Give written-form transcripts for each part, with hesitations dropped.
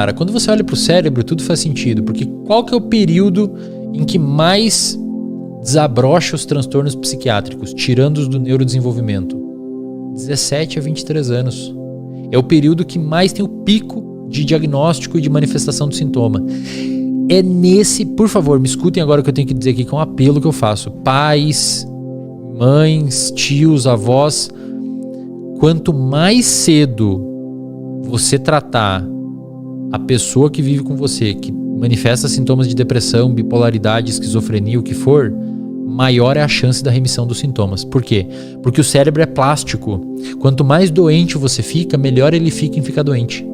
Cara, quando você olha pro cérebro, tudo faz sentido, porque qual que é o período em que mais desabrocha os transtornos psiquiátricos, tirando os do neurodesenvolvimento? 17 a 23 anos. É o período que mais tem o pico de diagnóstico e de manifestação do sintoma. É nesse, por favor, me escutem agora o que eu tenho que dizer aqui, que é um apelo que eu faço. Pais, mães, tios, avós, quanto mais cedo você tratar a pessoa que vive com você, que manifesta sintomas de depressão, bipolaridade, esquizofrenia, o que for, maior é a chance da remissão dos sintomas. Por quê? Porque o cérebro é plástico. Quanto mais doente você fica, melhor ele fica em ficar doente.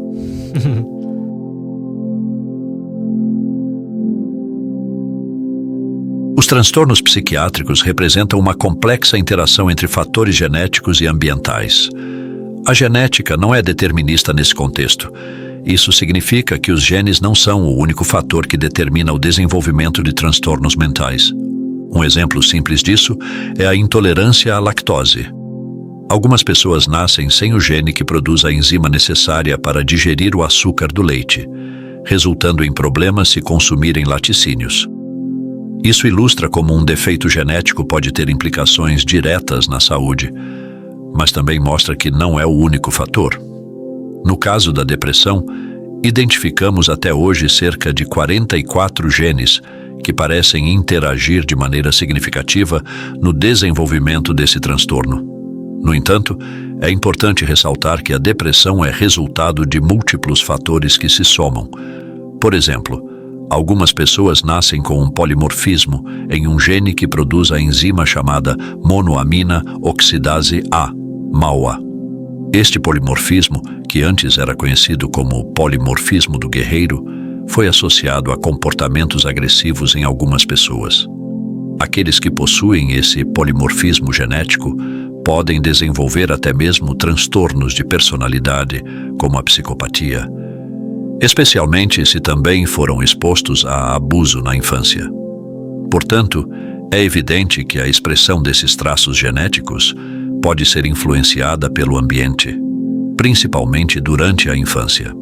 Os transtornos psiquiátricos representam uma complexa interação entre fatores genéticos e ambientais. A genética não é determinista nesse contexto. Isso significa que os genes não são o único fator que determina o desenvolvimento de transtornos mentais. Um exemplo simples disso é a intolerância à lactose. Algumas pessoas nascem sem o gene que produz a enzima necessária para digerir o açúcar do leite, resultando em problemas se consumirem laticínios. Isso ilustra como um defeito genético pode ter implicações diretas na saúde, mas também mostra que não é o único fator. No caso da depressão, identificamos até hoje cerca de 44 genes que parecem interagir de maneira significativa no desenvolvimento desse transtorno. No entanto, é importante ressaltar que a depressão é resultado de múltiplos fatores que se somam. Por exemplo, algumas pessoas nascem com um polimorfismo em um gene que produz a enzima chamada monoamina oxidase A, MAOA. Este polimorfismo, que antes era conhecido como polimorfismo do guerreiro, foi associado a comportamentos agressivos em algumas pessoas. Aqueles que possuem esse polimorfismo genético podem desenvolver até mesmo transtornos de personalidade, como a psicopatia, especialmente se também foram expostos a abuso na infância. Portanto, é evidente que a expressão desses traços genéticos pode ser influenciada pelo ambiente, principalmente durante a infância.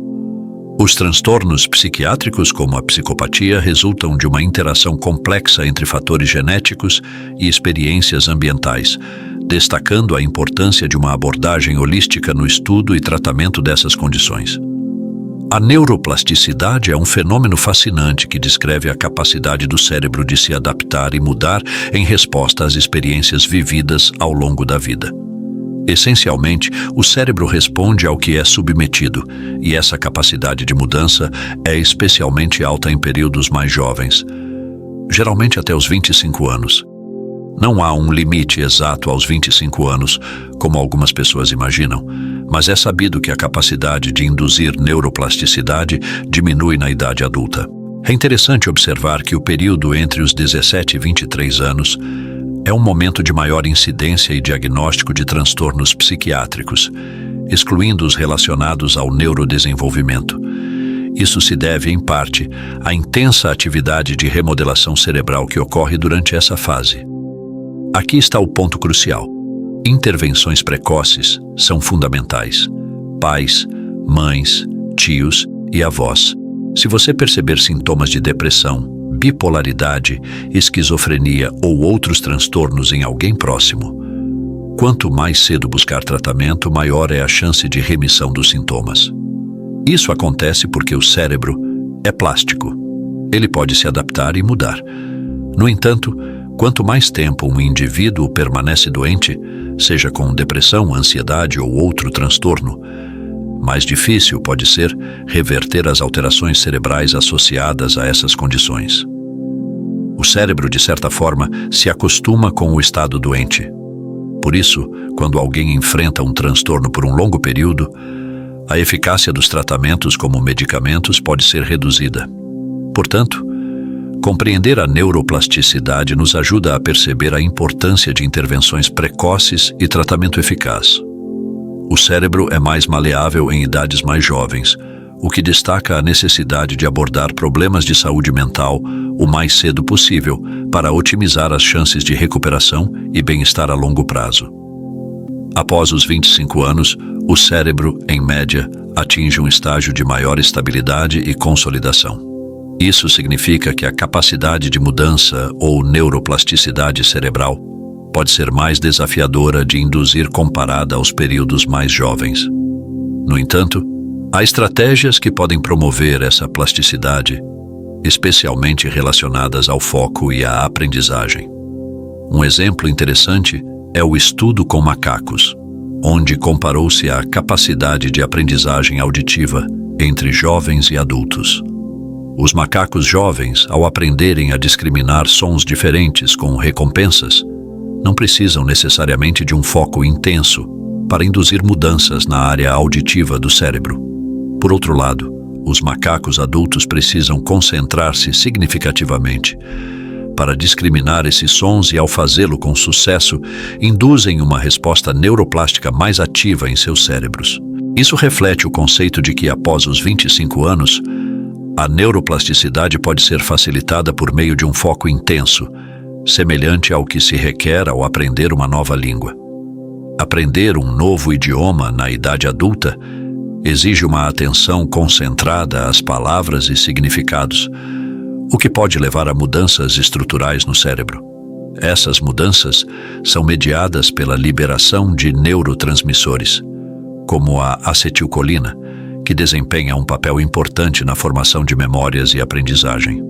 Os transtornos psiquiátricos, como a psicopatia, resultam de uma interação complexa entre fatores genéticos e experiências ambientais, destacando a importância de uma abordagem holística no estudo e tratamento dessas condições. A neuroplasticidade é um fenômeno fascinante que descreve a capacidade do cérebro de se adaptar e mudar em resposta às experiências vividas ao longo da vida. Essencialmente, o cérebro responde ao que é submetido, e essa capacidade de mudança é especialmente alta em períodos mais jovens, geralmente até os 25 anos. Não há um limite exato aos 25 anos, como algumas pessoas imaginam, mas é sabido que a capacidade de induzir neuroplasticidade diminui na idade adulta. É interessante observar que o período entre os 17 e 23 anos é um momento de maior incidência e diagnóstico de transtornos psiquiátricos, excluindo os relacionados ao neurodesenvolvimento. Isso se deve, em parte, à intensa atividade de remodelação cerebral que ocorre durante essa fase. Aqui está o ponto crucial. Intervenções precoces são fundamentais. Pais, mães, tios e avós. Se você perceber sintomas de depressão, bipolaridade, esquizofrenia ou outros transtornos em alguém próximo, quanto mais cedo buscar tratamento, maior é a chance de remissão dos sintomas. Isso acontece porque o cérebro é plástico. Ele pode se adaptar e mudar. No entanto, quanto mais tempo um indivíduo permanece doente, seja com depressão, ansiedade ou outro transtorno, mais difícil pode ser reverter as alterações cerebrais associadas a essas condições. O cérebro, de certa forma, se acostuma com o estado doente. Por isso, quando alguém enfrenta um transtorno por um longo período, a eficácia dos tratamentos como medicamentos pode ser reduzida. Portanto, compreender a neuroplasticidade nos ajuda a perceber a importância de intervenções precoces e tratamento eficaz. O cérebro é mais maleável em idades mais jovens, o que destaca a necessidade de abordar problemas de saúde mental o mais cedo possível para otimizar as chances de recuperação e bem-estar a longo prazo. Após os 25 anos, o cérebro, em média, atinge um estágio de maior estabilidade e consolidação. Isso significa que a capacidade de mudança ou neuroplasticidade cerebral pode ser mais desafiadora de induzir comparada aos períodos mais jovens. No entanto, há estratégias que podem promover essa plasticidade, especialmente relacionadas ao foco e à aprendizagem. Um exemplo interessante é o estudo com macacos, onde comparou-se a capacidade de aprendizagem auditiva entre jovens e adultos. Os macacos jovens, ao aprenderem a discriminar sons diferentes com recompensas, não precisam necessariamente de um foco intenso para induzir mudanças na área auditiva do cérebro. Por outro lado, os macacos adultos precisam concentrar-se significativamente para discriminar esses sons e, ao fazê-lo com sucesso, induzem uma resposta neuroplástica mais ativa em seus cérebros. Isso reflete o conceito de que, após os 25 anos, a neuroplasticidade pode ser facilitada por meio de um foco intenso, semelhante ao que se requer ao aprender uma nova língua. Aprender um novo idioma na idade adulta exige uma atenção concentrada às palavras e significados, o que pode levar a mudanças estruturais no cérebro. Essas mudanças são mediadas pela liberação de neurotransmissores, como a acetilcolina, que desempenha um papel importante na formação de memórias e aprendizagem.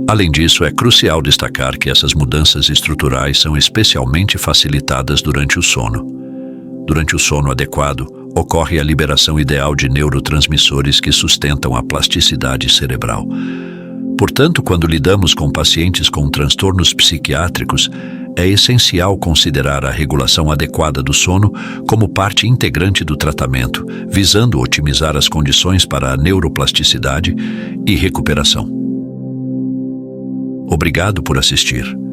Além disso, é crucial destacar que essas mudanças estruturais são especialmente facilitadas durante o sono. Durante o sono adequado, ocorre a liberação ideal de neurotransmissores que sustentam a plasticidade cerebral. Portanto, quando lidamos com pacientes com transtornos psiquiátricos, é essencial considerar a regulação adequada do sono como parte integrante do tratamento, visando otimizar as condições para a neuroplasticidade e recuperação. Obrigado por assistir.